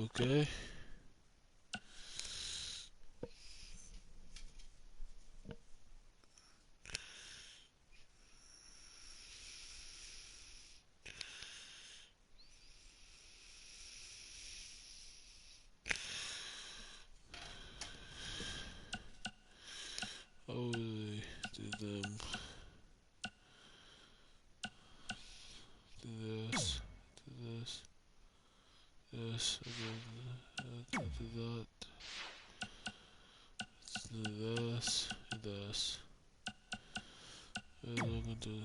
Okay. Oh, they do them. Do this. Do this. This. Do that. Let's do this. This. And I'm gonna do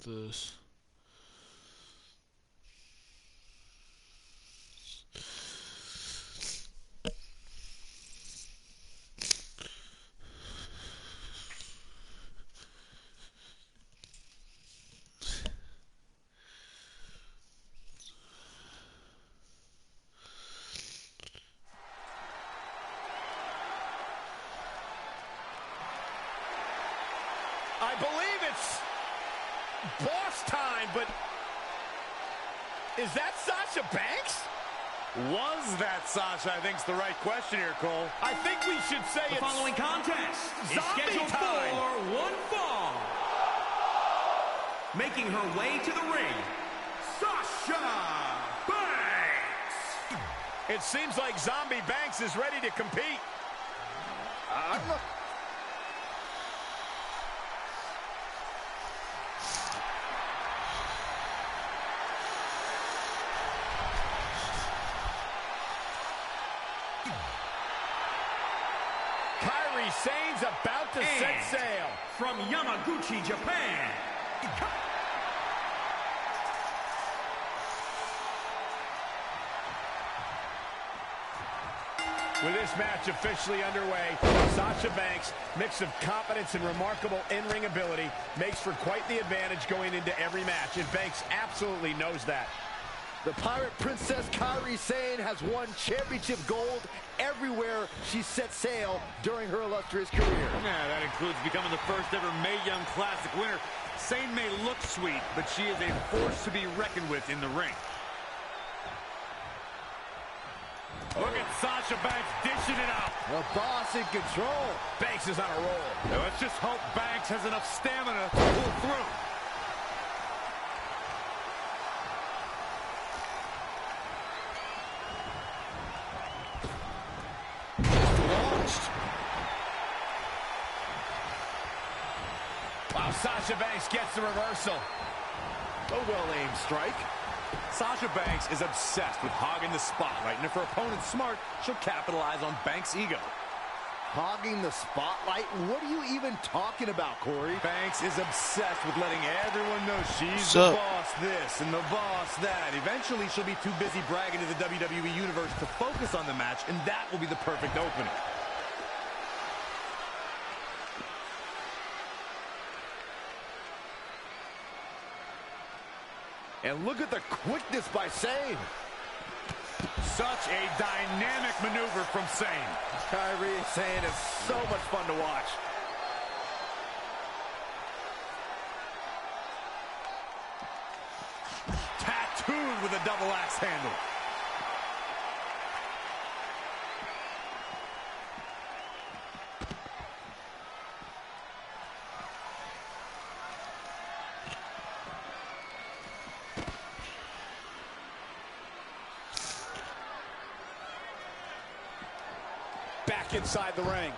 this. I believe it's boss time, but is that Sasha Banks? Was that Sasha, I think is the right question here, Cole. I think we should say the following contest is zombie scheduled time for one fall. Making her way to the ring, Sasha Banks. It seems like Zombie Banks is ready to compete. I'm not... Kairi Sane's about to set sail. From Yamaguchi, Japan. With this match officially underway, Sasha Banks' mix of confidence and remarkable in-ring ability makes for quite the advantage going into every match, and Banks absolutely knows that. The Pirate Princess Kairi Sane has won championship gold everywhere she set sail during her illustrious career. Yeah, that includes becoming the first ever Mae Young Classic winner. Sane may look sweet, but she is a force to be reckoned with in the ring. Look at Sasha Banks dishing it out. The boss in control. Banks is on a roll. Now let's just hope Banks has enough stamina to pull through. Wow, Sasha Banks gets the reversal. A well-aimed strike. Sasha Banks is obsessed with hogging the spotlight, and if her opponent's smart, she'll capitalize on Banks' ego. Hogging the spotlight? What are you even talking about, Corey? Banks is obsessed with letting everyone know she's the boss this and the boss that. Eventually, she'll be too busy bragging to the WWE Universe to focus on the match, and that will be the perfect opening. And look at the quickness by Sane. Such a dynamic maneuver from Sane. Kairi Sane is so much fun to watch. Tattooed with a double axe handle. Back inside the ring.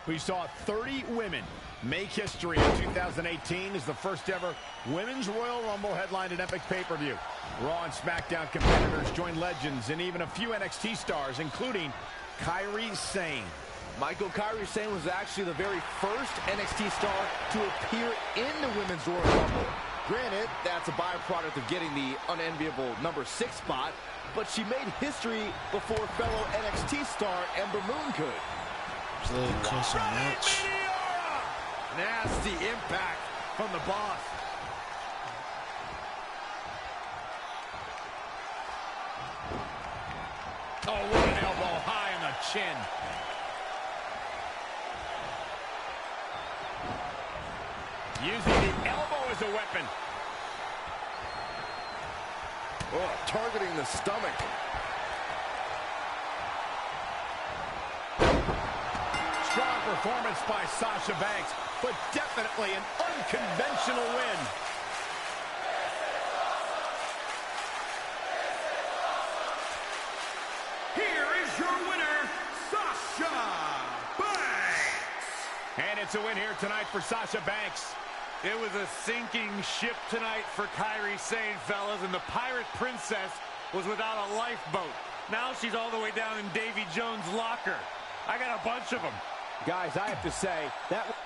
We saw 30 women make history in 2018 as the first ever Women's Royal Rumble headlined an epic pay-per-view. Raw and SmackDown competitors joined legends and even a few NXT stars, including Kairi Sane. Michael, Kairi Sane was actually the very first NXT star to appear in the Women's Royal Rumble. Granted, that's a byproduct of getting the unenviable number 6 spot, but she made history before fellow NXT star Ember Moon could. So that cost a match. Nasty impact from the boss. Oh, what an elbow high on the chin. Using the elbow as a weapon. Oh, targeting the stomach. Strong performance by Sasha Banks, but definitely an unconventional win. Here is your winner, Sasha Banks. And it's a win here tonight for Sasha Banks. It was a sinking ship tonight for Kairi Sane, fellas, and the Pirate Princess was without a lifeboat. Now she's all the way down in Davy Jones' locker. I got a bunch of them. Guys, I have to say, that...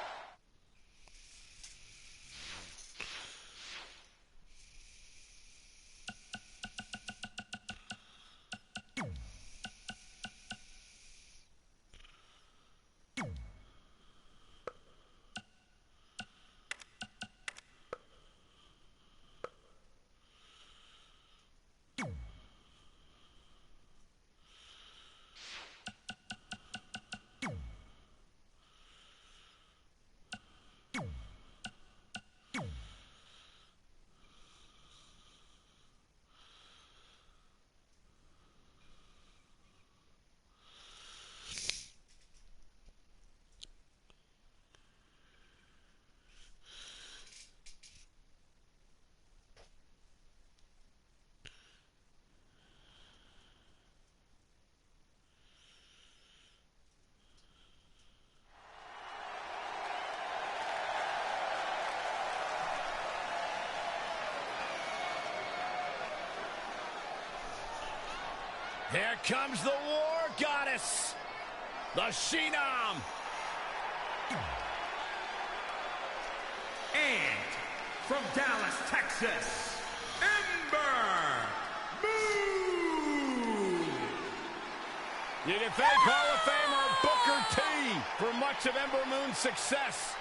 Here comes the War Goddess, the Phenom. And from Dallas, Texas, Ember Moon. You can thank Hall of Famer Booker T for much of Ember Moon's success.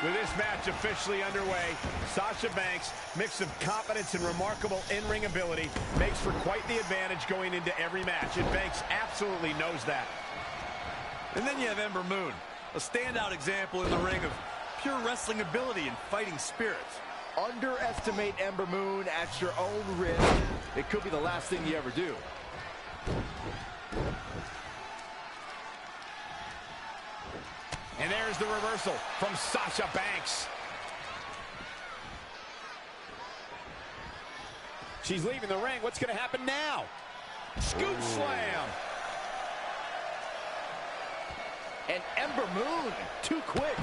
With this match officially underway, Sasha Banks' mix of confidence and remarkable in-ring ability makes for quite the advantage going into every match, and Banks absolutely knows that. And then you have Ember Moon, a standout example in the ring of pure wrestling ability and fighting spirit. Underestimate Ember Moon at your own risk. It could be the last thing you ever do. And there's the reversal from Sasha Banks. She's leaving the ring. What's going to happen now? Scoop slam. And Ember Moon, too quick.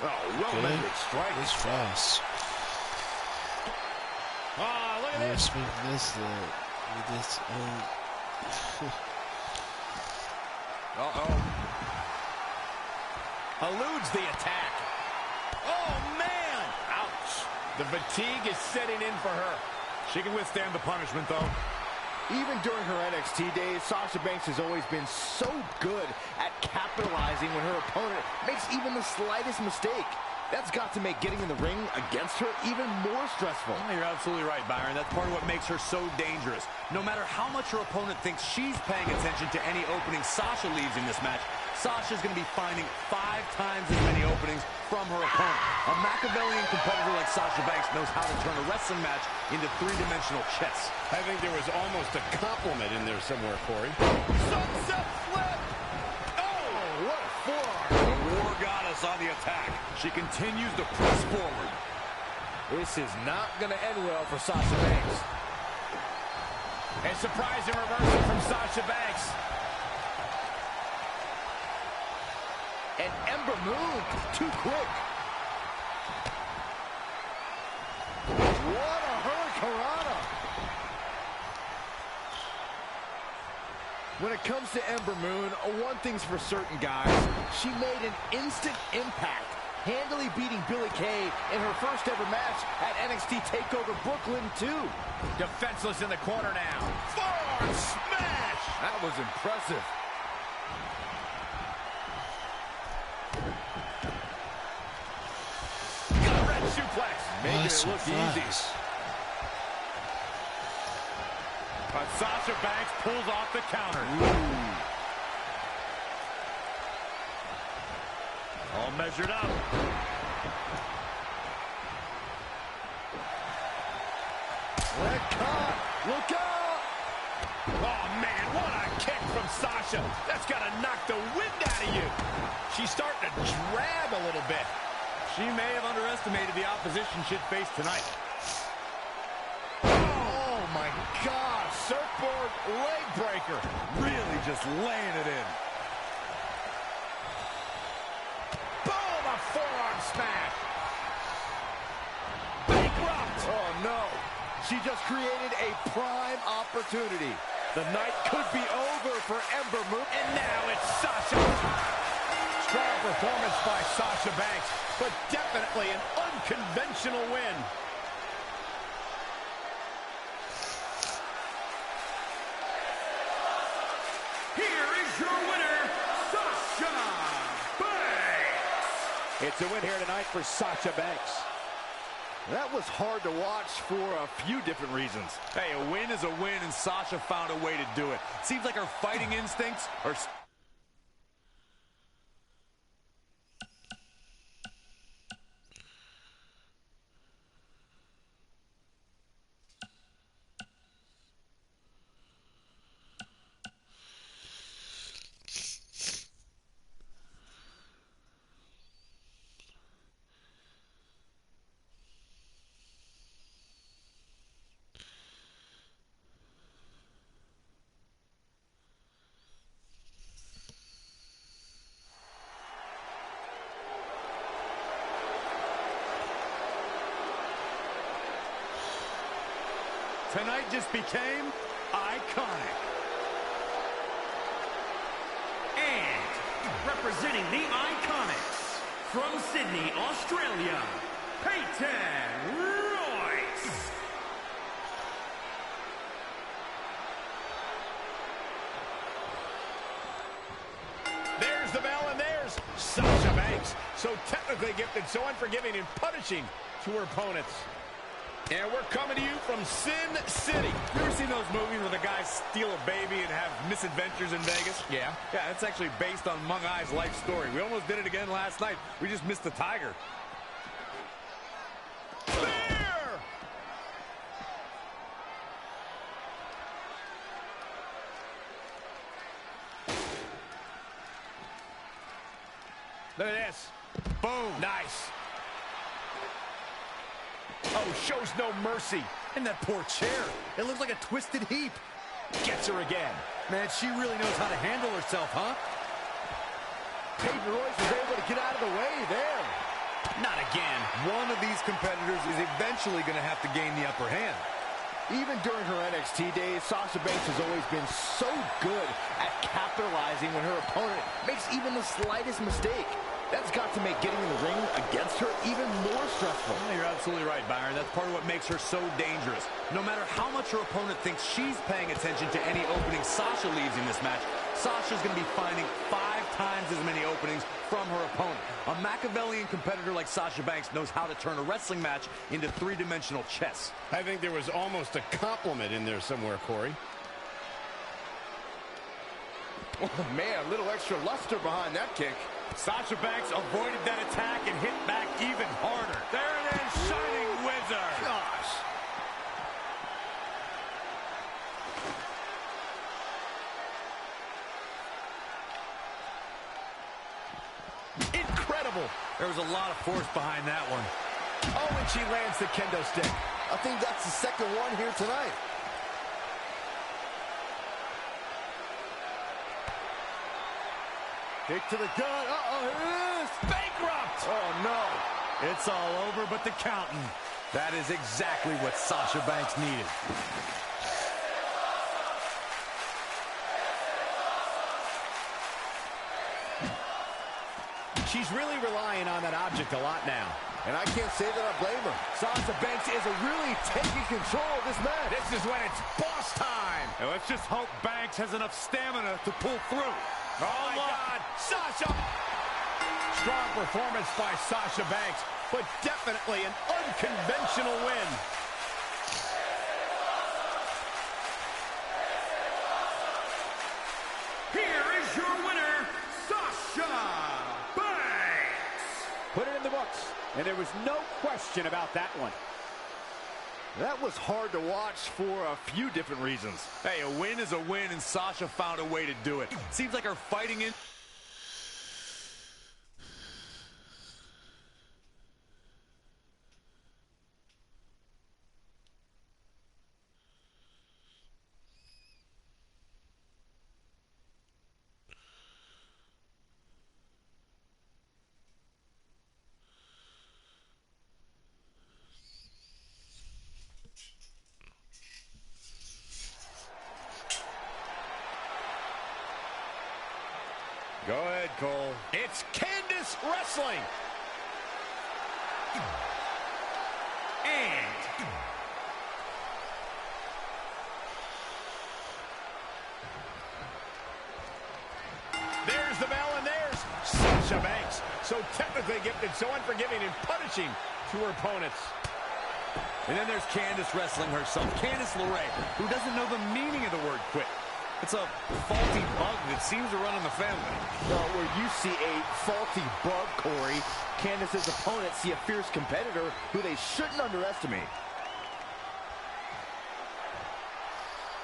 Oh, well-measured strike. It's fast. Oh, look at this. Eludes the attack. Oh, man. Ouch. The fatigue is setting in for her. She can withstand the punishment, though. Even during her NXT days, Sasha Banks has always been so good at capitalizing when her opponent makes even the slightest mistake. That's got to make getting in the ring against her even more stressful. Oh, you're absolutely right, Byron. That's part of what makes her so dangerous. No matter how much her opponent thinks she's paying attention to any opening Sasha leaves in this match, Sasha's going to be finding 5 times as many openings from her opponent. A Machiavellian competitor like Sasha Banks knows how to turn a wrestling match into 3-dimensional chess. I think there was almost a compliment in there somewhere, Corey. Sunset flip! Oh, what a forearm! The War Goddess on the attack. She continues to press forward. This is not going to end well for Sasha Banks. A surprising reversal from Sasha Banks. And Ember Moon, too quick. What a hurricanrana. When it comes to Ember Moon, one thing's for certain, guys. She made an instant impact, handily beating Billie Kay in her first ever match at NXT TakeOver Brooklyn 2. Defenseless in the corner now. Forearm smash! That was impressive. Got a red suplex. Making it look easy. But Sasha Banks pulls off the counter. measured up. Leg caught. Look out. Oh, man, what a kick from Sasha. That's got to knock the wind out of you. She's starting to drag a little bit. She may have underestimated the opposition she'd face tonight. Oh, my God. Surfboard leg breaker. Really just laying it in. Boom, a forearm smash. Bankrupt. Oh, no. She just created a prime opportunity. The night could be over for Ember Moon. And now it's Sasha. Strong performance by Sasha Banks, but definitely an unconventional win. Here is your winner, Sasha Banks. It's a win here tonight for Sasha Banks. That was hard to watch for a few different reasons. Hey, a win is a win, and Sasha found a way to do it. Seems like her fighting instincts are... Tonight just became iconic. And representing the Iconics, from Sydney, Australia, Peyton Royce. There's the bell, and there's Sasha Banks. So technically gifted, so unforgiving and punishing to her opponents. And we're coming to you from Sin City. You ever seen those movies where the guys steal a baby and have misadventures in Vegas? Yeah. Yeah, it's actually based on Mung Ai's life story. We almost did it again last night. We just missed the tiger. There! Look at this. Boom. Nice. Oh, shows no mercy. And that poor chair. It looks like a twisted heap. Gets her again. Man, she really knows how to handle herself, huh? Peyton Royce was able to get out of the way there. Not again. One of these competitors is eventually going to have to gain the upper hand. Even during her NXT days, Sasha Banks has always been so good at capitalizing when her opponent makes even the slightest mistake. That's got to make getting in the ring against her even more stressful. Yeah, you're absolutely right, Byron. That's part of what makes her so dangerous. No matter how much her opponent thinks she's paying attention to any opening Sasha leaves in this match, Sasha's going to be finding 5 times as many openings from her opponent. A Machiavellian competitor like Sasha Banks knows how to turn a wrestling match into 3-dimensional chess. I think there was almost a compliment in there somewhere, Corey. Oh, man, a little extra luster behind that kick. Sasha Banks avoided that attack and hit back even harder. There it is, Shining Wizard. Gosh. Incredible. There was a lot of force behind that one. Oh, and she lands the kendo stick. I think that's the second one here tonight. Kick to the gut. Uh-oh, here it is. Bankrupt. Oh, no. It's all over but the counting. That is exactly what Sasha Banks needed. She's really relying on that object a lot now. And I can't say that I blame her. Sasha Banks is really taking control of this match. This is when it's boss time. Now let's just hope Banks has enough stamina to pull through. Oh, my God. Sasha. Strong performance by Sasha Banks, but definitely an unconventional win. Here is your winner, Sasha Banks. put it in the books. And there was no question about that one. That was hard to watch for a few different reasons. Hey, a win is a win, and Sasha found a way to do it. Seems like her fighting in... Go ahead, Cole. It's Candice wrestling. And there's the bell, and there's Sasha Banks. So technically gifted, so unforgiving and punishing to her opponents. And then there's Candice wrestling herself. Candice LeRae, who doesn't know the meaning of the word quit. It's a faulty bug that seems to run in the family. Well, where you see a faulty bug, Corey, Candice's opponents see a fierce competitor who they shouldn't underestimate.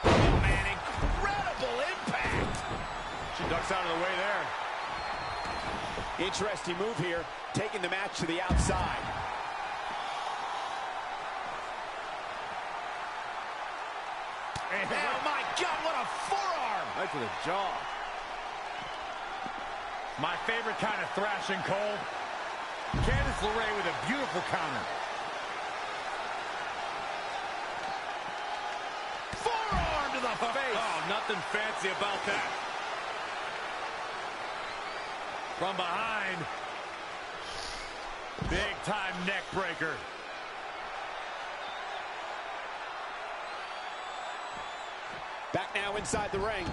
Oh, man, incredible impact. She ducks out of the way there. Interesting move here, taking the match to the outside. Oh, my God, what a forearm! Right to the jaw. My favorite kind of thrashing, Cole. Candice LeRae with a beautiful counter. Forearm to the face! Oh, nothing fancy about that. From behind. Big time neck breaker. Back now inside the ring.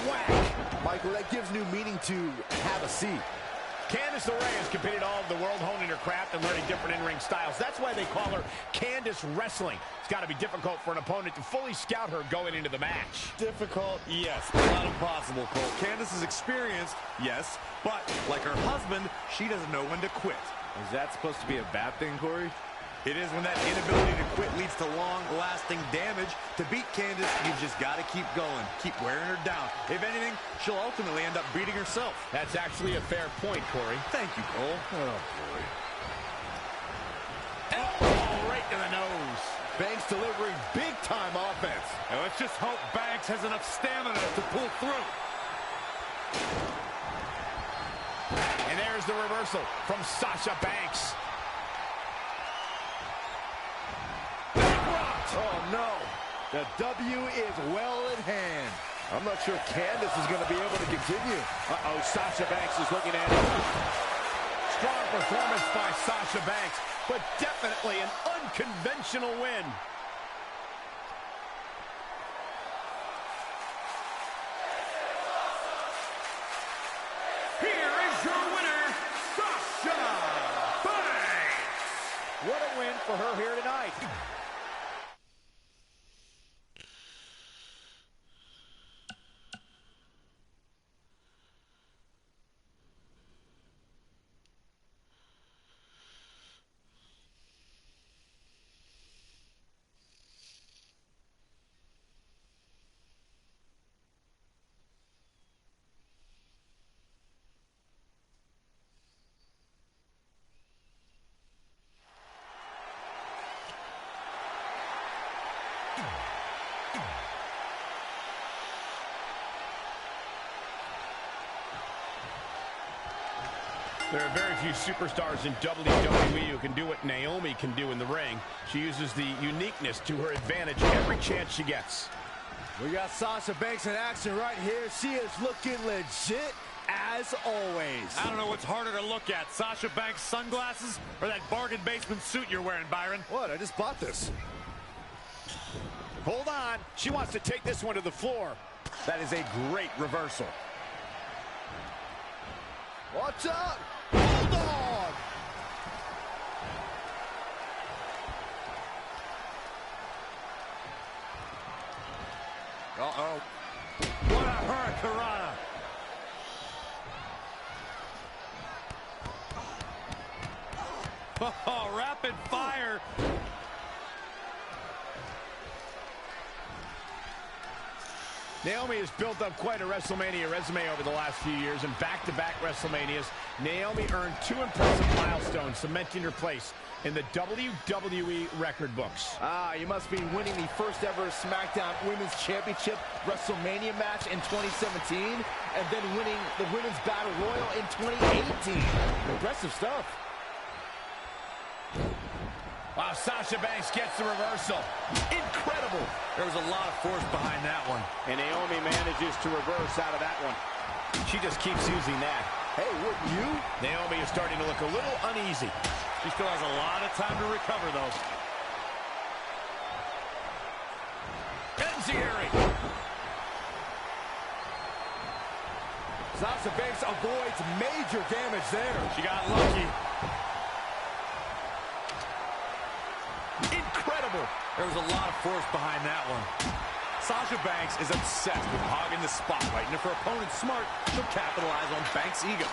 Whack! Michael, that gives new meaning to have a seat. Candice LeRae has competed all over the world, honing her craft and learning different in-ring styles. That's why they call her Candice Wrestling. It's got to be difficult for an opponent to fully scout her going into the match. Difficult, yes, but not impossible, Cole. Candice is experienced, yes, but like her husband, she doesn't know when to quit. Is that supposed to be a bad thing, Corey? It is when that inability to quit leads to long-lasting damage. To beat Candice, you've just got to keep going, keep wearing her down. If anything, she'll ultimately end up beating herself. That's actually a fair point, Corey. Thank you, Cole. Oh, boy. Elbow right to the nose. Banks delivering big-time offense. Now let's just hope Banks has enough stamina to pull through. And there's the reversal from Sasha Banks. Oh, no. The W is well in hand. I'm not sure Candice is going to be able to continue. Uh-oh, Sasha Banks is looking at it. Strong performance by Sasha Banks, but definitely an unconventional win. Here is your winner, Sasha Banks. What a win for her here tonight. There are very few superstars in WWE who can do what Naomi can do in the ring. She uses the uniqueness to her advantage every chance she gets. We got Sasha Banks in action right here. She is looking legit as always. I don't know what's harder to look at, Sasha Banks' sunglasses or that bargain basement suit you're wearing, Byron. What? I just bought this. Hold on. She wants to take this one to the floor. That is a great reversal. Watch out! Hold on! Uh-oh. What a hurricanrana. Oh, rapid fire. Naomi has built up quite a WrestleMania resume over the last few years. In back-to-back WrestleManias, Naomi earned 2 impressive milestones, cementing her place in the WWE record books. You must be winning the first ever SmackDown Women's Championship WrestleMania match in 2017, and then winning the Women's Battle Royal in 2018. Impressive stuff. Wow, Sasha Banks gets the reversal. Incredible. There was a lot of force behind that one. And Naomi manages to reverse out of that one. She just keeps using that. Hey, wouldn't you? Naomi is starting to look a little uneasy. She still has a lot of time to recover, though. Enziguri. Sasha Banks avoids major damage there. She got lucky. Incredible. There was a lot of force behind that one. Sasha Banks is obsessed with hogging the spotlight, and if her opponent's smart, she'll capitalize on Banks' ego.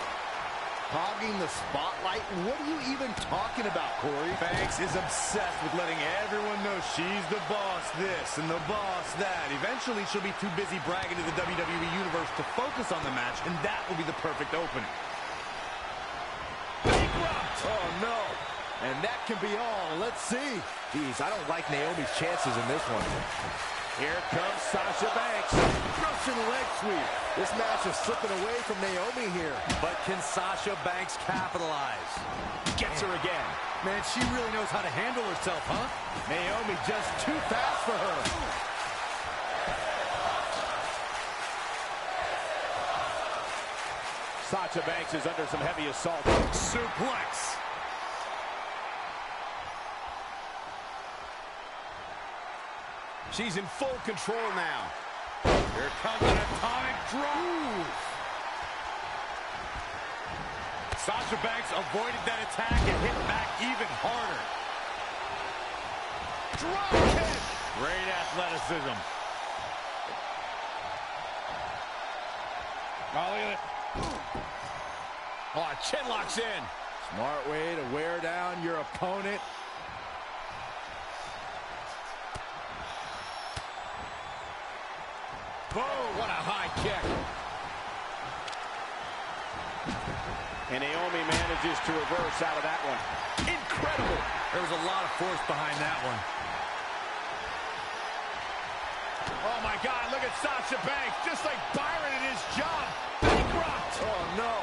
Hogging the spotlight? What are you even talking about, Corey? Banks is obsessed with letting everyone know she's the boss this and the boss that. Eventually, she'll be too busy bragging to the WWE Universe to focus on the match, and that will be the perfect opening. Oh, no. And that can be all. Let's see. Geez, I don't like Naomi's chances in this one. Here comes Sasha Banks. Russian leg sweep. This match is slipping away from Naomi here. But can Sasha Banks capitalize? Gets her again. Man, she really knows how to handle herself, huh? Naomi just too fast for her. Sasha Banks is under some heavy assault. Suplex. She's in full control now. Here comes an atomic drop. Sasha Banks avoided that attack and hit back even harder. Drop kick. Great athleticism. Oh, look at it. Oh, chin locks in. Smart way to wear down your opponent. Boom, what a high kick. And Naomi manages to reverse out of that one. Incredible. There was a lot of force behind that one. Oh, my God, look at Sasha Banks. Just like Byron in his job. Bankrupt. Oh, no.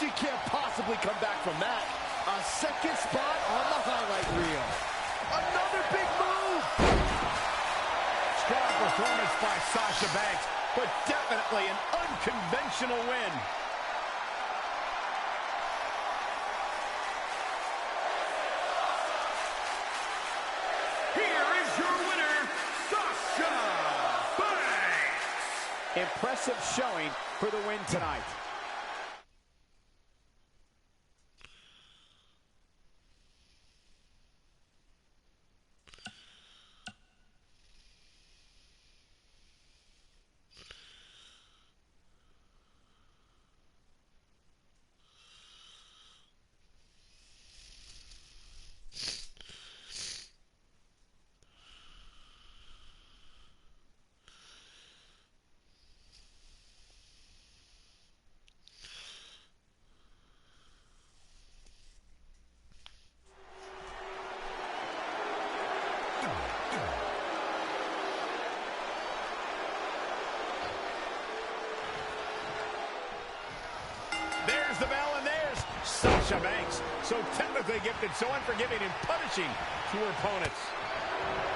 She can't possibly come back from that. A second spot on the highlight reel. Another big move. Strong performance by Sasha Banks, but definitely an unconventional win. Here is your winner, Sasha Banks. Impressive showing for the win tonight. There's the bell, and there's Sasha Banks. So technically gifted, so unforgiving and punishing to her opponents.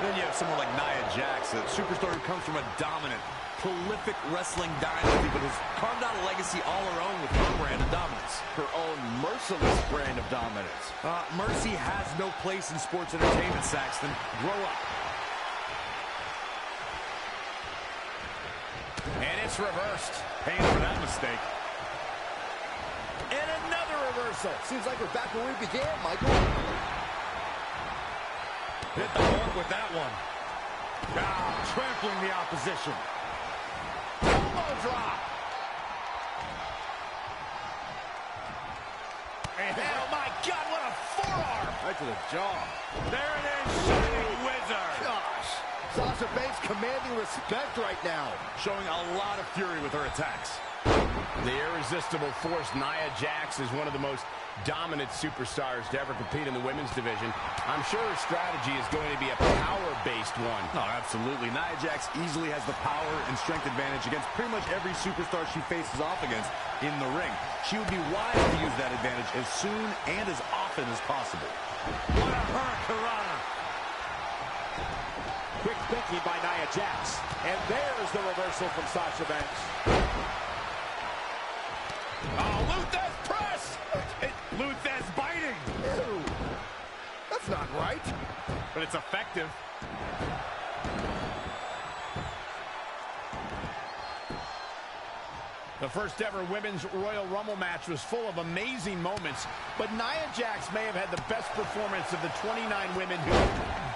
Then you have someone like Nia Jax, a superstar who comes from a dominant, prolific wrestling dynasty, but has carved out a legacy all her own with her brand of dominance. Her own merciless brand of dominance. Mercy has no place in sports entertainment, Saxton. Grow up. And it's reversed. Paying for that mistake. And another reversal. Seems like we're back where we began, Michael. Hit the mark with that one. Trampling the opposition. drop. And oh my God, what a forearm! Right to the jaw. There it is, Shining Wizard. Gosh, Sasha Banks commanding respect right now. Showing a lot of fury with her attacks. The irresistible force, Nia Jax, is one of the most dominant superstars to ever compete in the women's division. I'm sure her strategy is going to be a power-based one. No, absolutely. Nia Jax easily has the power and strength advantage against pretty much every superstar she faces off against in the ring. She would be wise to use that advantage as soon and as often as possible. What a hurricanrana! Quick thinking by Nia Jax. And there's the reversal from Sasha Banks. Oh, Luthez press! Luthez biting! Ew. That's not right. But it's effective. The first ever Women's Royal Rumble match was full of amazing moments, but Nia Jax may have had the best performance of the 29 women who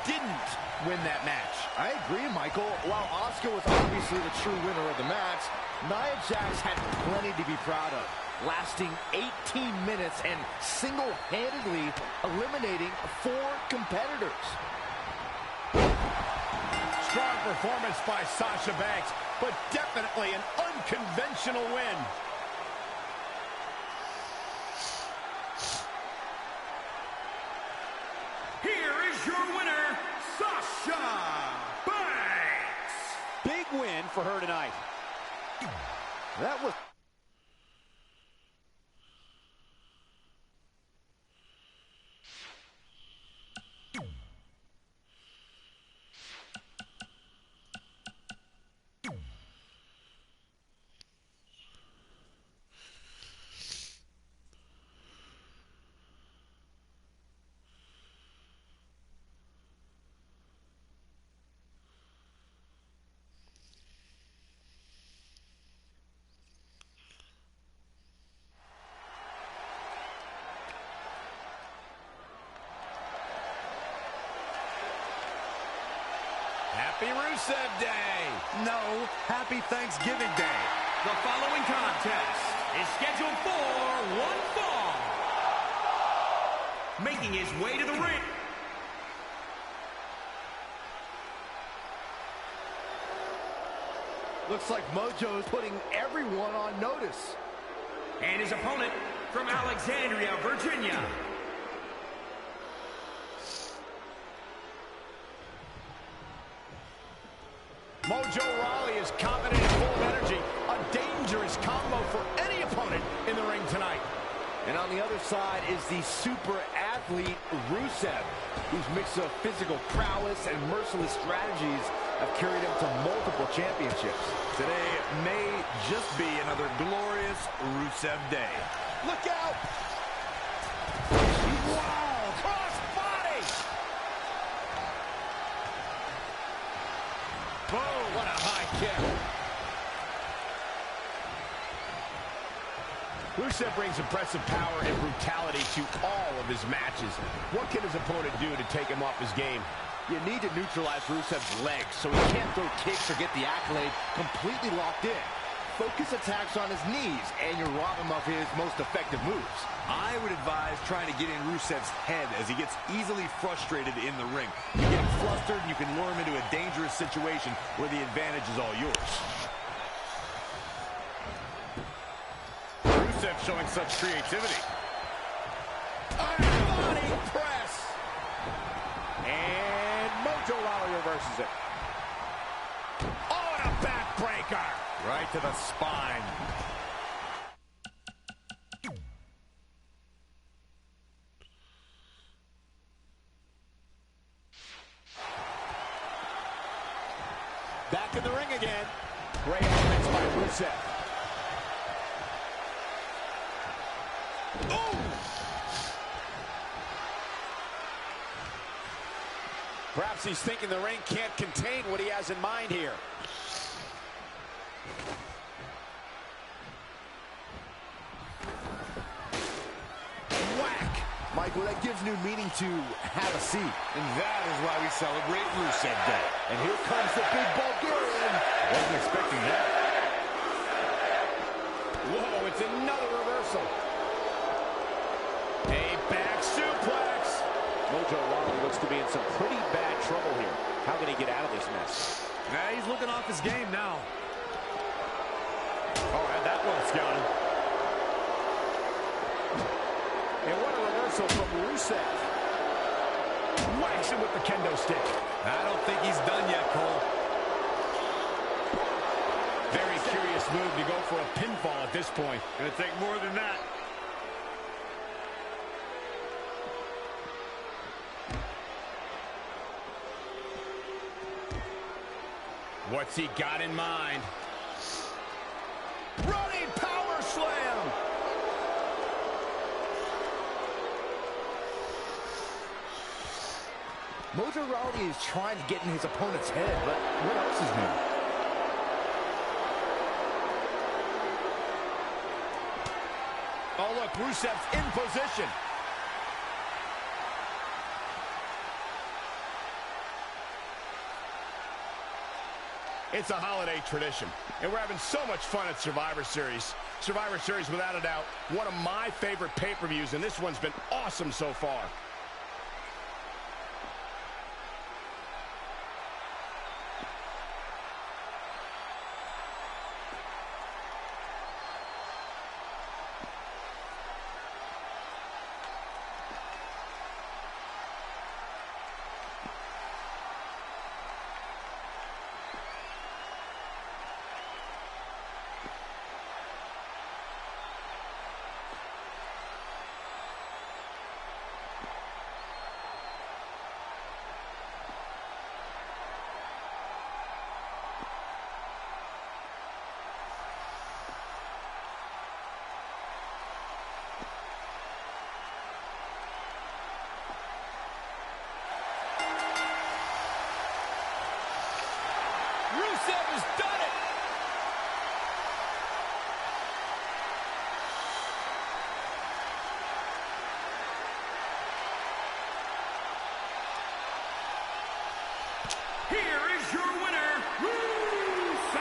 didn't win that match. I agree, Michael. While Asuka was obviously the true winner of the match, Nia Jax had plenty to be proud of, lasting 18 minutes and single-handedly eliminating 4 competitors. Strong performance by Sasha Banks, but definitely an unconventional win. Here is your winner, Sasha Banks. Big win for her tonight. That was... Happy Rusev Day! No, happy Thanksgiving Day. The following contest is scheduled for one fall. Making his way to the ring. Looks like Mojo's putting everyone on notice. And his opponent from Alexandria, Virginia. Mojo Rawley is confident and full of energy. A dangerous combo for any opponent in the ring tonight. And on the other side is the super athlete Rusev, whose mix of physical prowess and merciless strategies have carried him to multiple championships. Today may just be another glorious Rusev Day. Look out! Wow! Cross body! Boom! What a high kick. Rusev brings impressive power and brutality to all of his matches. What can his opponent do to take him off his game? You need to neutralize Rusev's legs so he can't throw kicks or get the accolade completely locked in. Focus attacks on his knees, and you rob him of his most effective moves. I would advise trying to get in Rusev's head as he gets easily frustrated in the ring. You get him flustered, and you can lure him into a dangerous situation where the advantage is all yours. Rusev showing such creativity. Body press! And Mojo Rawley reverses it. Oh, and a backbreaker! Right to the spine. Back in the ring again. Great offense by Rusev. Ooh! Perhaps he's thinking the ring can't contain what he has in mind here. Whack! Michael, that gives new meaning to have a seat. And that is why we celebrate Rusev Day. And here comes the big Bulgarian. Wasn't expecting that. It's another reversal. A back suplex. Mojo Rawley looks to be in some pretty bad trouble here. How can he get out of this mess? Yeah, he's looking off his game now. Oh, had that one scouted. And what a reversal from Rusev. Whacks him with the kendo stick. I don't think he's done yet, Cole. Very curious move to go for a pinfall at this point. Gonna take more than that. What's he got in mind? Running power slam! Mojo Rawley is trying to get in his opponent's head, but what else is new? Oh, look, Rusev's in position. It's a holiday tradition, and we're having so much fun at Survivor Series. Survivor Series, without a doubt, one of my favorite pay-per-views, and this one's been awesome so far. Rusev has done it! Here is your winner, Rusev!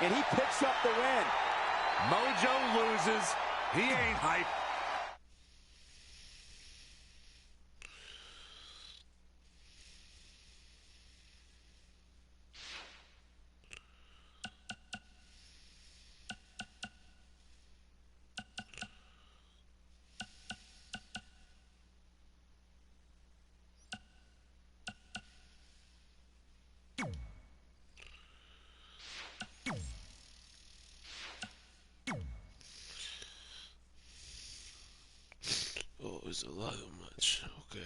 And he picks up the win. Mojo loses. He ain't hype. Oh, it's a lot much. Okay.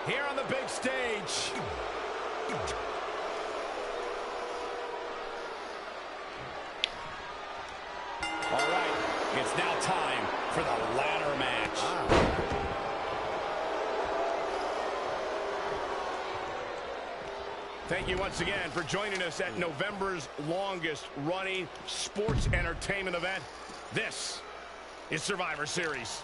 Here on the big stage. All right, it's now time for the ladder match. Thank you once again for joining us at November's longest running sports entertainment event. This is Survivor Series.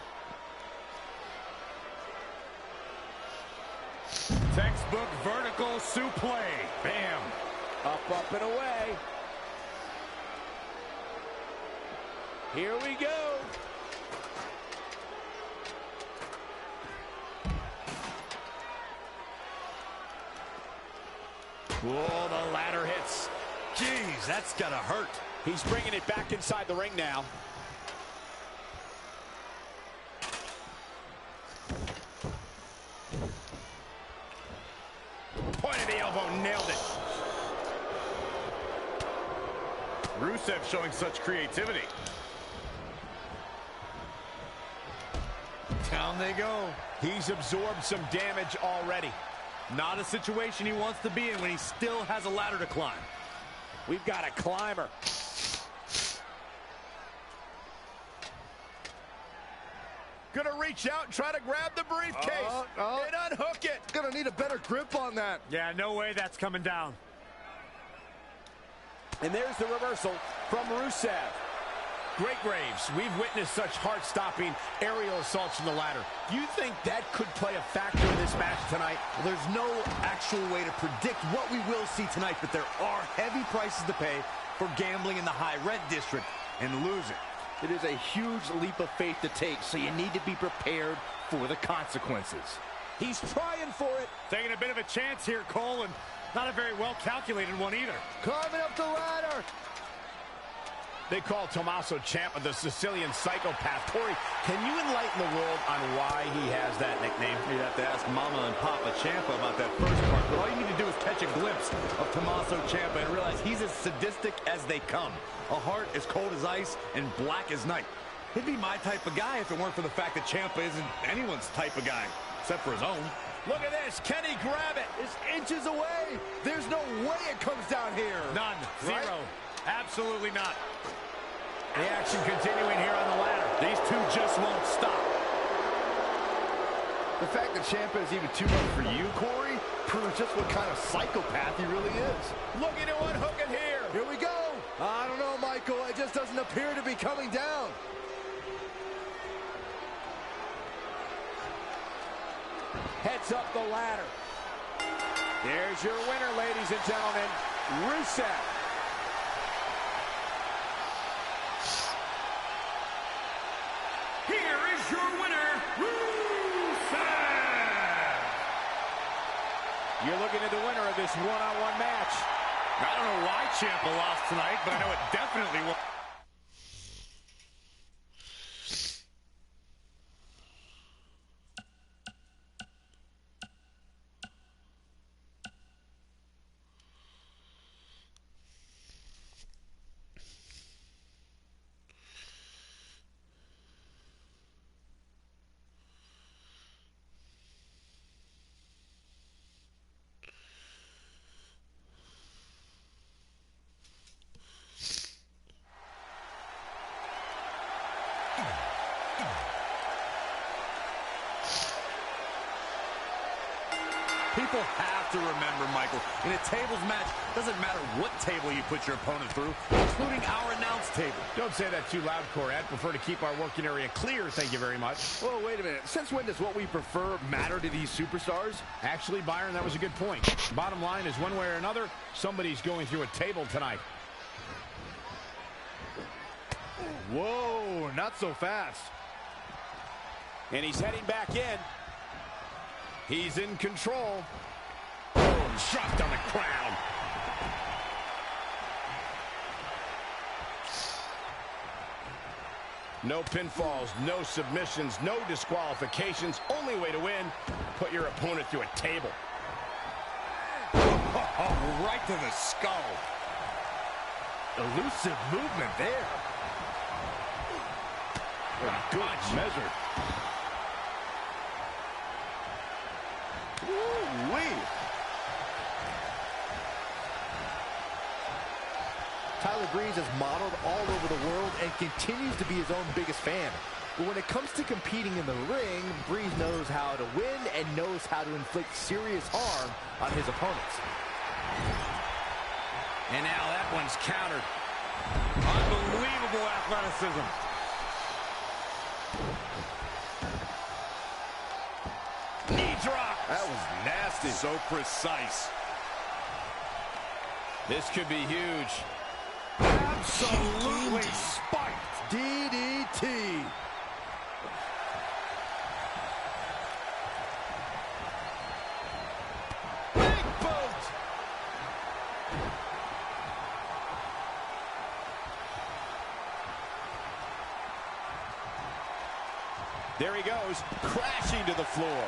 Textbook vertical suplex. Bam. Up, and away. Here we go. Whoa, the ladder hits. Jeez, that's gotta hurt. He's bringing it back inside the ring now. Point of the elbow, nailed it. Rusev showing such creativity. Down they go. He's absorbed some damage already. Not a situation he wants to be in when he still has a ladder to climb. We've got a climber. Gonna reach out and try to grab the briefcase and unhook it. Gonna need a better grip on that. Yeah, no way that's coming down. And there's the reversal from Rusev. Great Graves, we've witnessed such heart-stopping aerial assaults from the ladder. Do you think that could play a factor in this match tonight? Well, there's no actual way to predict what we will see tonight, but there are heavy prices to pay for gambling in the high red district and losing. It is a huge leap of faith to take, so you need to be prepared for the consequences. He's trying for it. Taking a bit of a chance here, Cole, and not a very well-calculated one either. Climbing up the ladder. They call Tommaso Ciampa the Sicilian psychopath. Corey, can you enlighten the world on why he has that nickname? You'd have to ask Mama and Papa Ciampa about that first part, but all you need to do is catch a glimpse of Tommaso Ciampa and realize he's as sadistic as they come. A heart as cold as ice and black as night. He'd be my type of guy if it weren't for the fact that Ciampa isn't anyone's type of guy, except for his own. Look at this. Can he grab it? It's inches away. There's no way it comes down here. None. Right? Zero. Absolutely not. The action continuing here on the ladder. These two just won't stop. The fact that Ciampa is even too much for you, Corey, proves just what kind of psychopath he really is. Looking to unhook it here. Here we go. I don't know, Michael. It just doesn't appear to be coming down. Heads up the ladder. There's your winner, ladies and gentlemen, Rusev. Here is your winner, Rusev! You're looking at the winner of this one-on-one match. I don't know why Ciampa lost tonight, but I know it definitely will. People have to remember, Michael, in a tables match, doesn't matter what table you put your opponent through, including our announce table. Don't say that too loud, Corey. I'd prefer to keep our working area clear, thank you very much. Whoa, wait a minute. Since when does what we prefer matter to these superstars? Actually, Byron, that was a good point. Bottom line is, one way or another, somebody's going through a table tonight. Whoa, not so fast. And he's heading back in. He's in control. Boom, dropped on the crown. No pinfalls, no submissions, no disqualifications. Only way to win, put your opponent through a table. Oh, right to the skull. Elusive movement there. Good measure. Woo-wee. Tyler Breeze is modeled all over the world and continues to be his own biggest fan. But when it comes to competing in the ring, Breeze knows how to win and knows how to inflict serious harm on his opponents. And now that one's countered. Unbelievable athleticism. Knee drop. That was nasty. So precise. This could be huge. Absolutely spiked. DDT. Big boot. There he goes, crashing to the floor.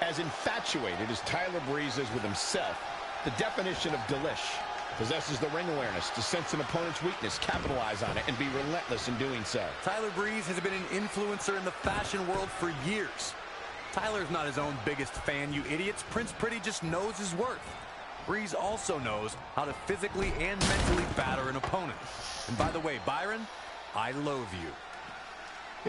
As infatuated as Tyler Breeze is with himself, the definition of delish, possesses the ring awareness to sense an opponent's weakness, capitalize on it, and be relentless in doing so. Tyler Breeze has been an influencer in the fashion world for years. Tyler's not his own biggest fan, you idiots. Prince Pretty just knows his worth. Breeze also knows how to physically and mentally batter an opponent. And by the way, Byron, I loathe you.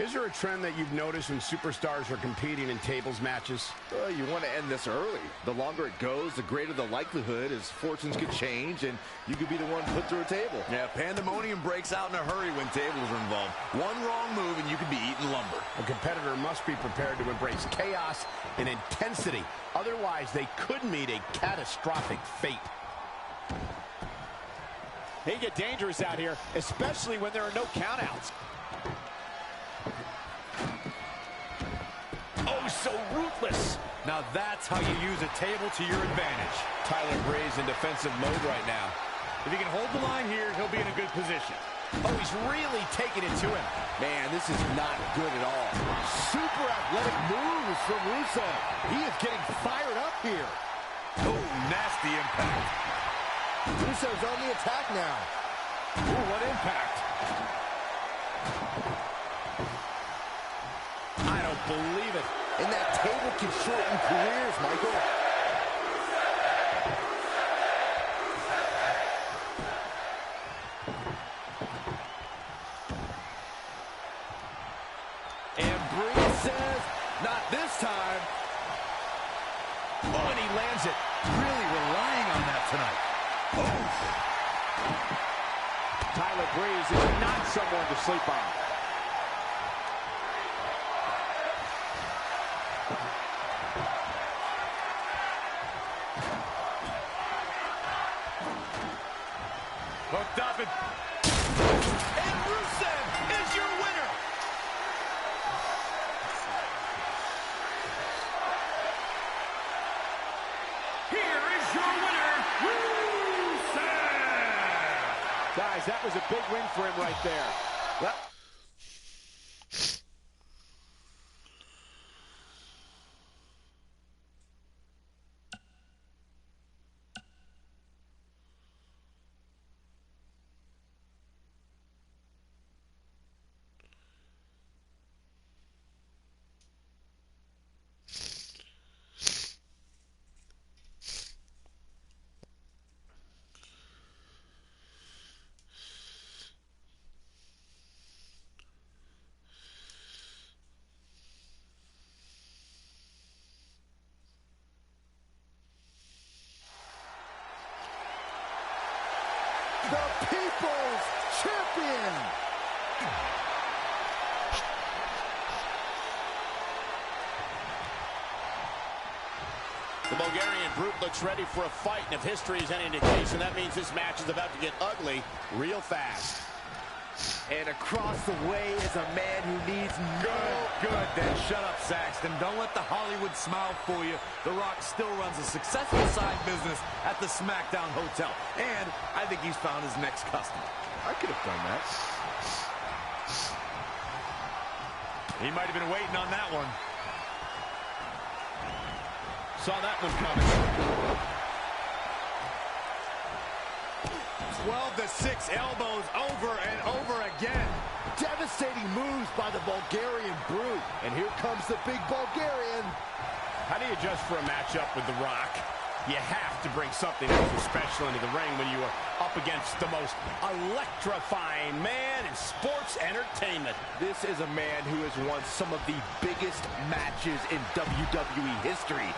Is there a trend that you've noticed when superstars are competing in tables matches? Well, you want to end this early. The longer it goes, the greater the likelihood is fortunes could change and you could be the one put through a table. Yeah, pandemonium breaks out in a hurry when tables are involved. One wrong move and you could be eating lumber. A competitor must be prepared to embrace chaos and intensity. Otherwise, they could meet a catastrophic fate. They get dangerous out here, especially when there are no countouts. Oh, so ruthless. Now that's how you use a table to your advantage. Tyler Breeze in defensive mode right now. If he can hold the line here, he'll be in a good position. Oh, he's really taking it to him. Man, this is not good at all. Super athletic moves from Rusev. He is getting fired up here. Oh, nasty impact. Rusev's on the attack now. Ooh, what impact. I don't believe it. And that table can shorten careers, Michael. And Breeze says, not this time. Oh, and he lands it. Really relying on that tonight. Oh. Tyler Breeze is not someone to sleep on. Hooked up and Rusev is your winner. Here is your winner, Rusev! Guys, that was a big win for him right there. Well, The People's Champion. The Bulgarian brute looks ready for a fight, and if history is any indication, that means this match is about to get ugly real fast. And across the way is a man who needs Good. Then shut up, Saxton. Don't let the Hollywood smile fool you. The Rock still runs a successful side business at the SmackDown Hotel. And I think he's found his next customer. I could have done that. He might have been waiting on that one. Saw that one coming. 12-6 elbows over and over again. Devastating moves by the Bulgarian brute. And here comes the big Bulgarian. How do you adjust for a matchup with The Rock? You have to bring something extra special into the ring when you are up against the most electrifying man in sports entertainment. This is a man who has won some of the biggest matches in WWE history.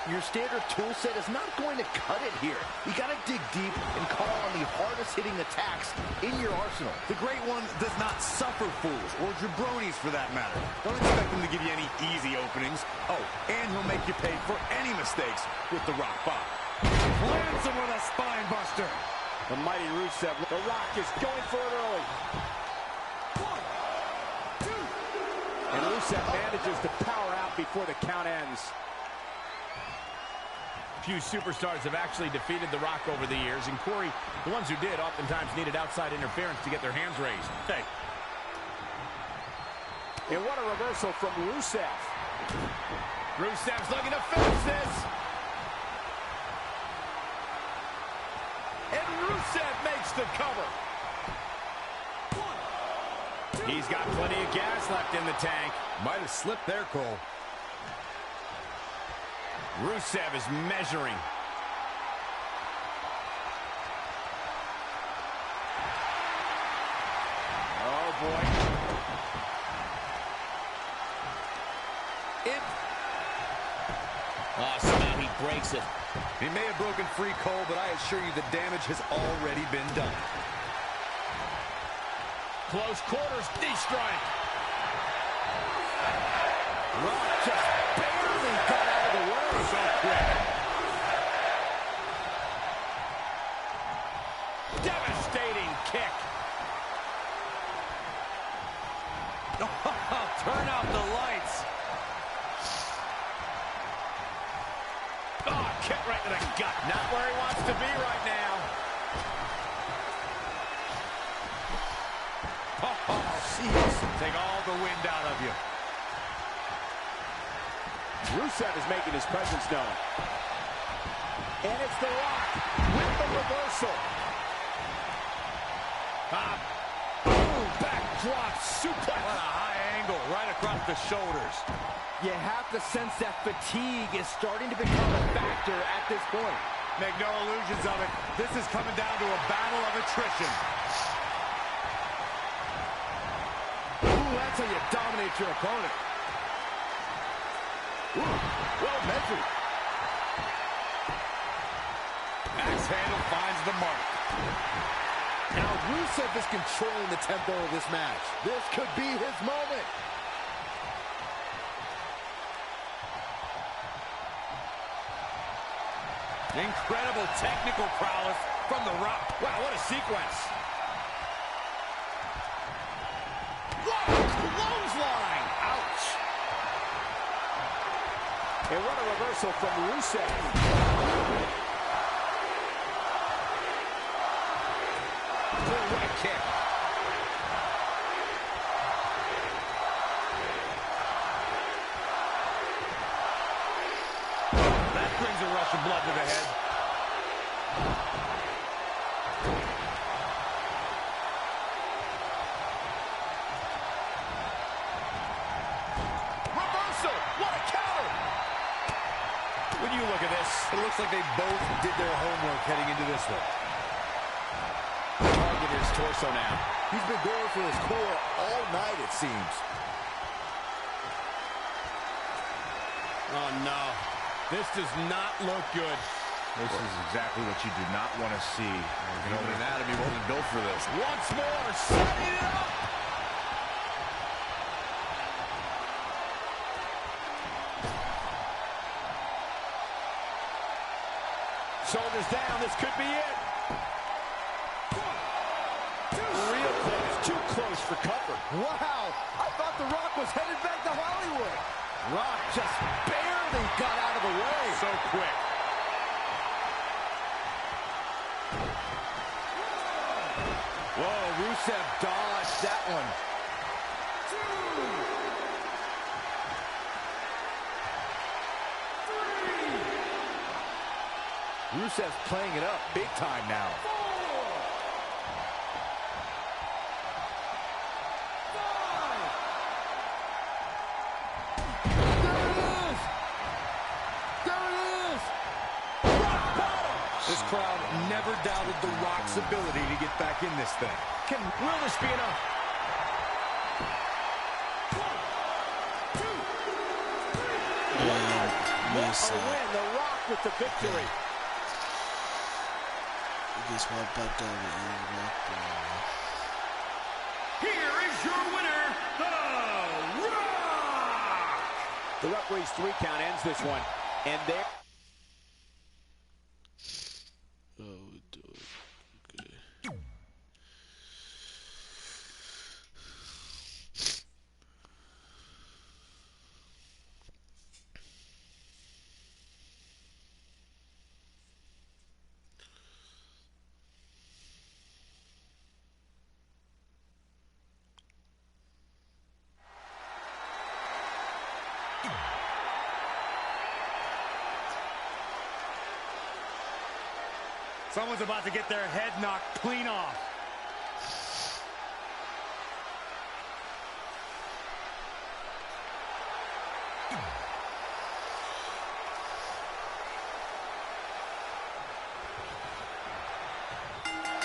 Your standard tool set is not going to cut it here. You got to dig deep and call on the hardest hitting attacks in your arsenal. The Great One does not suffer fools, or jabronis for that matter. Don't expect him to give you any easy openings. Oh, and he'll make you pay for any mistakes with the Rock Bottom. Lands him with a spine buster. the mighty Rusev. The Rock is going for it early. 1, 2. And Rusev manages to power out before the count ends. Few superstars have actually defeated The Rock over the years, and Corey, the ones who did, oftentimes needed outside interference to get their hands raised. Hey. And what a reversal from Rusev. Rusev's looking to finish this. And Rusev makes the cover. 1, 2. He's got plenty of gas left in the tank. Might have slipped there, Cole. Rusev is measuring. boy. Somehow he breaks it. He may have broken free, Cole, but I assure you the damage has already been done. Close quarters, knee strike. Rock just barely got out of the way. So quick. Devastating kick. Turn out the lights. Oh, kick right to the gut. Not where he wants to be right now. Oh, jeez. Take all the wind out of you. Rusev is making his presence known. And it's The Rock with the reversal. Backdrop suplex. What a high angle right across the shoulders. You have to sense that fatigue is starting to become a factor at this point. Make no illusions of it. This is coming down to a battle of attrition. Ooh, that's how you dominate your opponent. Ooh, well measured. Axe handle finds the mark. Now Rusev is controlling the tempo of this match. This could be his moment. Incredible technical prowess from The Rock. Wow, what a sequence. Whoa, clothesline. Ouch. And what a reversal from Rusev. What a kick. That brings a rush of blood to the head. Reversal. What a counter. When you look at this, It looks like they both did their homework heading into this one. Target his torso now. He's been going for his core all night, it seems. oh no, this does not look good. This is exactly what you do not want to see. Human anatomy wasn't built for this. Once more, setting it up. Shoulders down, this could be it. Real close, too close for cover. Wow, I thought The Rock was headed back to Hollywood. Rock just barely got out of the way. So quick. Whoa, Rusev dodged that one. Rusev's playing it up big time now. This crowd never doubted The Rock's ability to get back in this thing. Will this be enough? Miss A win, The Rock with the victory. guess what about that? Here is your winner, The Rock! The referee's 3 count ends this one. And there. Oh, we do it. Okay. Someone's about to get their head knocked clean off.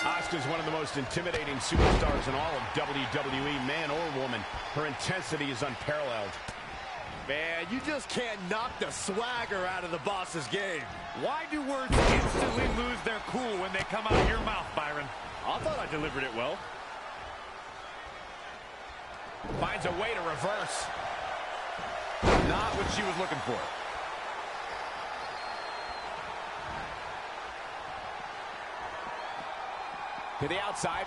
Asuka's one of the most intimidating superstars in all of WWE, man or woman. Her intensity is unparalleled. Man, you just can't knock the swagger out of the boss's game. Why do words instantly lose their cool when they come out of your mouth, Byron? I thought I delivered it well. Finds a way to reverse. Not what she was looking for. To the outside.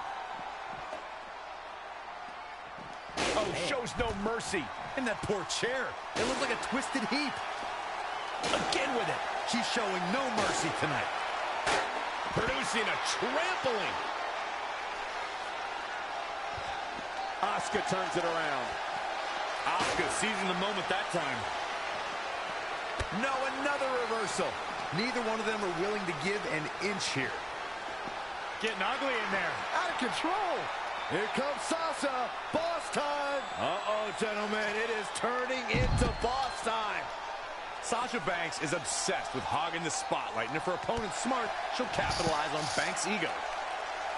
Oh, shows no mercy. And that poor chair. It looked like a twisted heap. Again with it. She's showing no mercy tonight. Producing a trampling. Asuka turns it around. Asuka seizing the moment that time. No, another reversal. Neither one of them are willing to give an inch here. Getting ugly in there. Out of control. Here comes Sasha. Boss time. Uh-oh, gentlemen. It is turning into boss time. Sasha Banks is obsessed with hogging the spotlight, and if her opponent's smart, she'll capitalize on Banks' ego.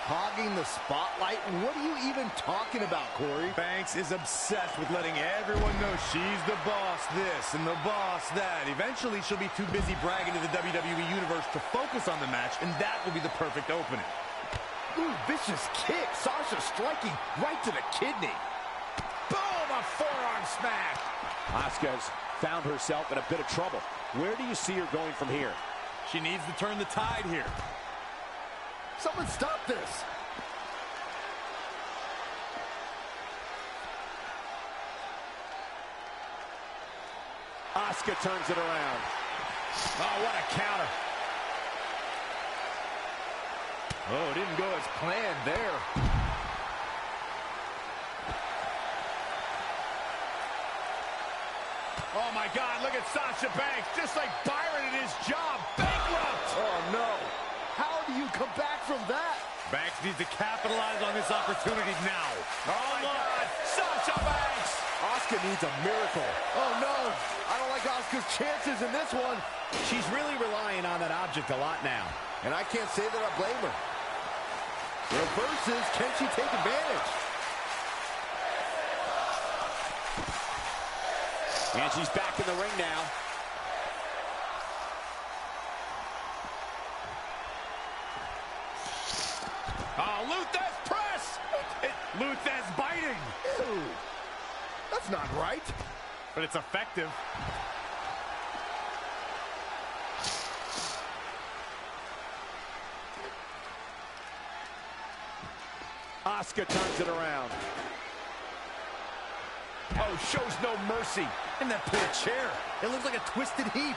Hogging the spotlight? What are you even talking about, Corey? Banks is obsessed with letting everyone know she's the boss this and the boss that. Eventually, she'll be too busy bragging to the WWE Universe to focus on the match, and that will be the perfect opening. Ooh, vicious kick. Sasha striking right to the kidney. Boom, a forearm smash. Asuka's found herself in a bit of trouble. Where do you see her going from here? She needs to turn the tide here. Someone stop this. Asuka turns it around. Oh, what a counter. Oh, didn't go as planned there. Oh, my God, look at Sasha Banks. Just like Byron in his job. Bankrupt. Oh, no. How do you come back from that? Banks needs to capitalize on this opportunity now. Oh, my God. Sasha Banks. Asuka needs a miracle. Oh, no. I don't like Asuka's chances in this one. She's really relying on that object a lot now. And I can't say that I blame her. Reverses. Can she take advantage? And she's back in the ring now. Oh, Luthez press! Luthez biting! Ew. That's not right. But it's effective. Asuka turns it around. Oh, shows no mercy. And that poor chair. It looks like a twisted heap.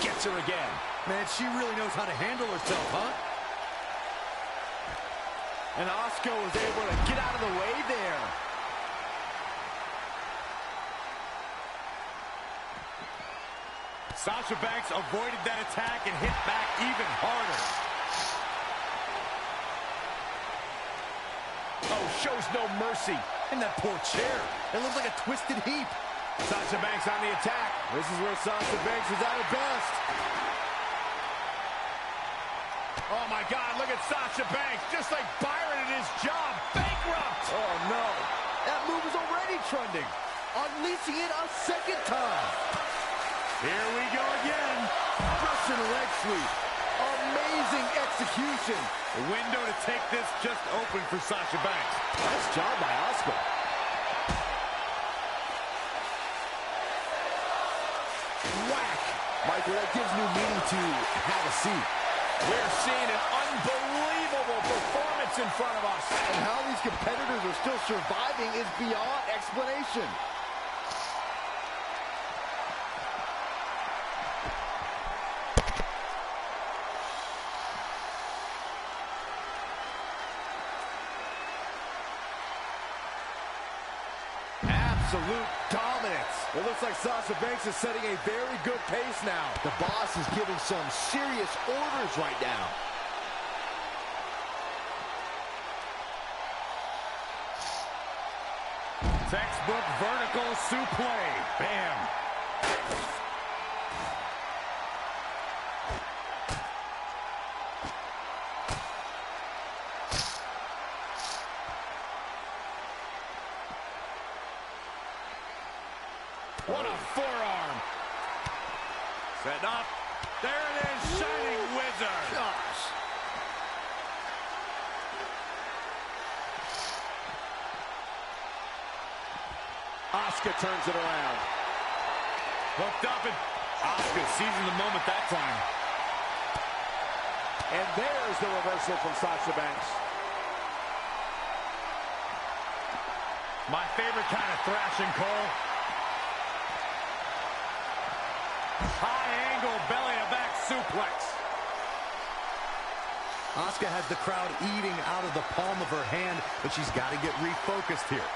Gets her again. Man, she really knows how to handle herself, huh? And Asuka was able to get out of the way there. Sasha Banks avoided that attack and hit back even harder. Oh, shows no mercy. And that poor chair. It looks like a twisted heap. Sasha Banks on the attack. This is where Sasha Banks is at her best. Oh, my God, look at Sasha Banks. Just like Byron in his job. Bankrupt. Oh, no. That move is already trending. Unleashing it a second time. Here we go again. Russian leg sweep. Amazing execution. The window to take this just opened for Sasha Banks. Nice job by Asuka. Whack. Michael, that gives new meaning to have a seat. We're seeing an unbelievable performance in front of us. And how these competitors are still surviving is beyond explanation. Absolute dominance. It looks like Sasha Banks is setting a very good pace now. The boss is giving some serious orders right now. Textbook vertical suplex. Bam. on a forearm. Setting up. There it is, Shining Wizard. Gosh. Asuka turns it around. Hooked up, and Asuka seizing the moment that time. And there's the reversal from Sasha Banks. My favorite kind of thrashing, Cole. High angle belly-to-back suplex. Asuka has the crowd eating out of the palm of her hand, but she's got to get refocused here.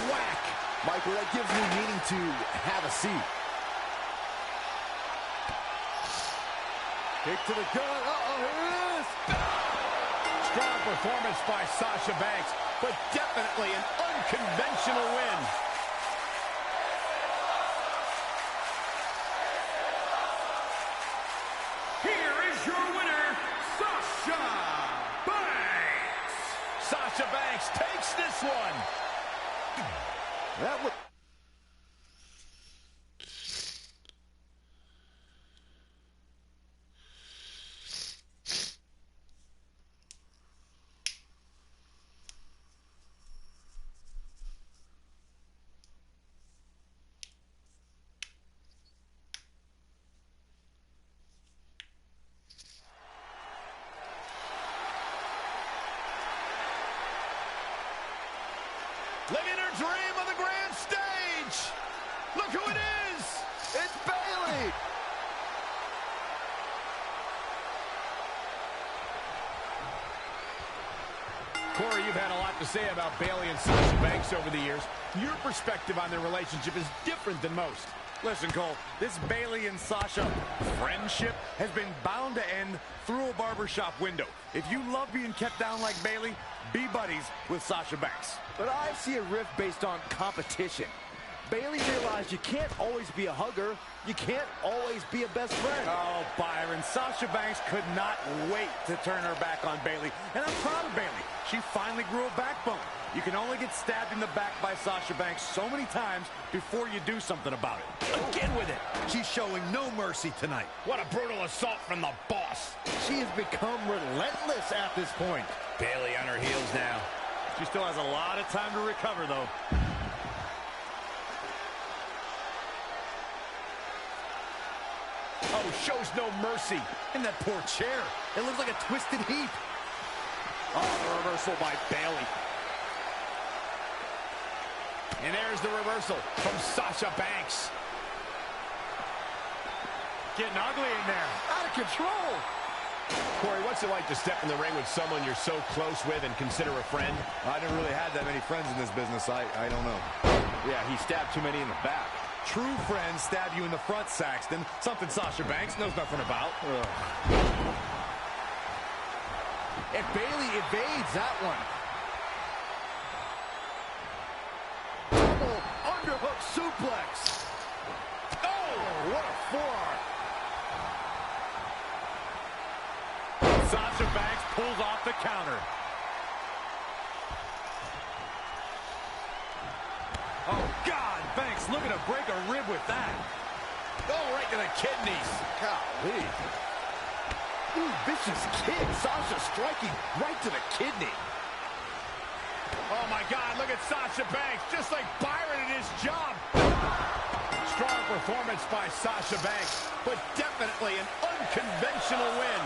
Whack! Michael, that gives me meaning to have a seat. Kick to the gut. Uh-oh, here it is. Strong performance by Sasha Banks, but definitely an unconventional win. Here is your winner, Sasha Banks. Sasha Banks takes this one. That was... Living her dream on the grand stage. Look who it is. It's Bayley! Corey, you've had a lot to say about Bayley and Sasha Banks over the years. Your perspective on their relationship is different than most. Listen, Cole, this Bayley and Sasha friendship has been bound to end through a barbershop window. If you love being kept down like Bayley, be buddies with Sasha Banks. But I see a rift based on competition. Bayley realized you can't always be a hugger. You can't always be a best friend. Oh, Byron, Sasha Banks could not wait to turn her back on Bayley. And I'm proud of Bayley. She finally grew a backbone. You can only get stabbed in the back by Sasha Banks so many times before you do something about it. Again with it. She's showing no mercy tonight. What a brutal assault from the boss. She has become relentless at this point. Bayley on her heels now. She still has a lot of time to recover, though. Oh, shows no mercy. In that poor chair. It looks like a twisted heap. Oh, the reversal by Bayley. And there's the reversal from Sasha Banks. Getting ugly in there. Out of control. Corey, what's it like to step in the ring with someone you're so close with and consider a friend? I didn't really have that many friends in this business. I don't know. Yeah, he stabbed too many in the back. True friends stab you in the front, Saxton. Something Sasha Banks knows nothing about. And Bayley evades that one. Double underhook suplex. Oh, what a forearm. Sasha Banks pulls off the counter. Oh, God, Banks looking to break a rib with that. Oh, right to the kidneys. Golly. Ooh, vicious kick. Sasha striking right to the kidney. Oh, my God, look at Sasha Banks, just like Byron in his job. Strong performance by Sasha Banks, but definitely an unconventional win.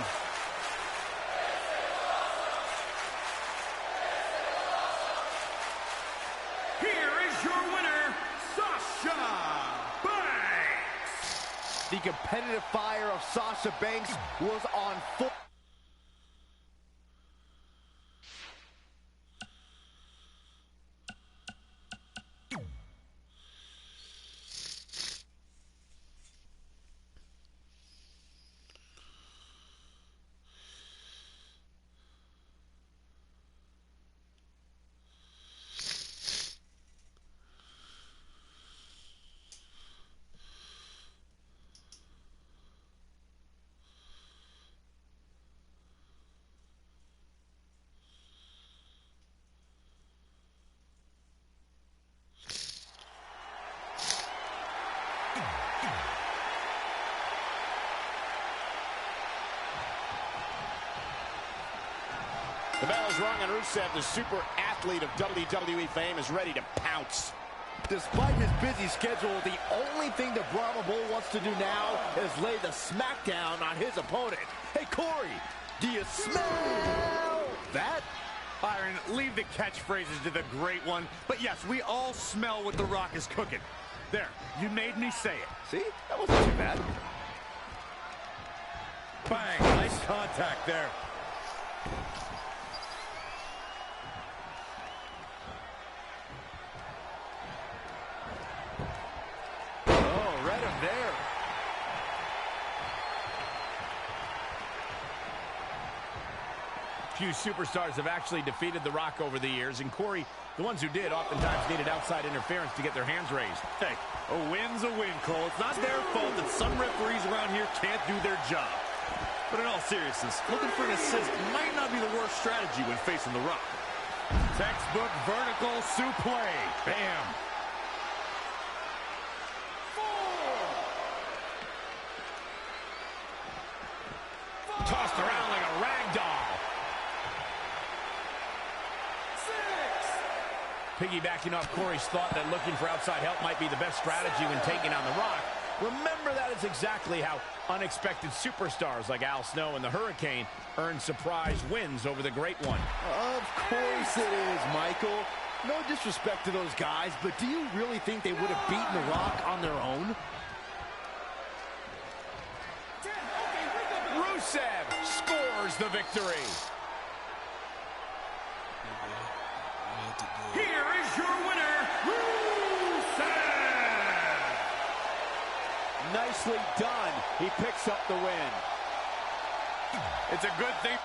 Here is your winner, Sasha Banks. The competitive fire of Sasha Banks was on full. The bell is rung, and Rusev, the super athlete of WWE fame, is ready to pounce. Despite his busy schedule, the only thing the Brahma Bull wants to do now is lay the smackdown on his opponent. Hey, Corey, do you smell that? Byron, leave the catchphrases to the great one. But yes, we all smell what The Rock is cooking. There, you made me say it. See? That wasn't too bad. Bang, nice contact there. Oh, read him there. Few superstars have actually defeated The Rock over the years, and Corey, the ones who did, oftentimes needed outside interference to get their hands raised. Hey, a win's a win, Cole. It's not their fault that some referees around here can't do their job. But in all seriousness, looking for an assist might not be the worst strategy when facing The Rock. Textbook vertical suplex. Bam. Tossed around like a rag doll. Piggybacking off Corey's thought that looking for outside help might be the best strategy when taking on The Rock, remember that is exactly how unexpected superstars like Al Snow and the Hurricane earn surprise wins over the Great One. Of course it is, Michael. No disrespect to those guys, but do you really think they would have beaten The Rock on their own? Rusev scores the victory. Here is your winner, Rusev! Nicely done. He picks up the win. It's a good thing.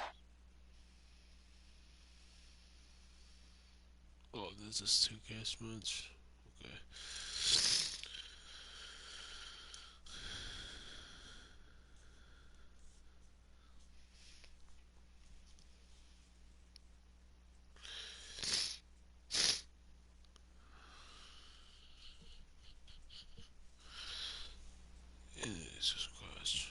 Oh, this is 2K match. Okay. Jesus Christ.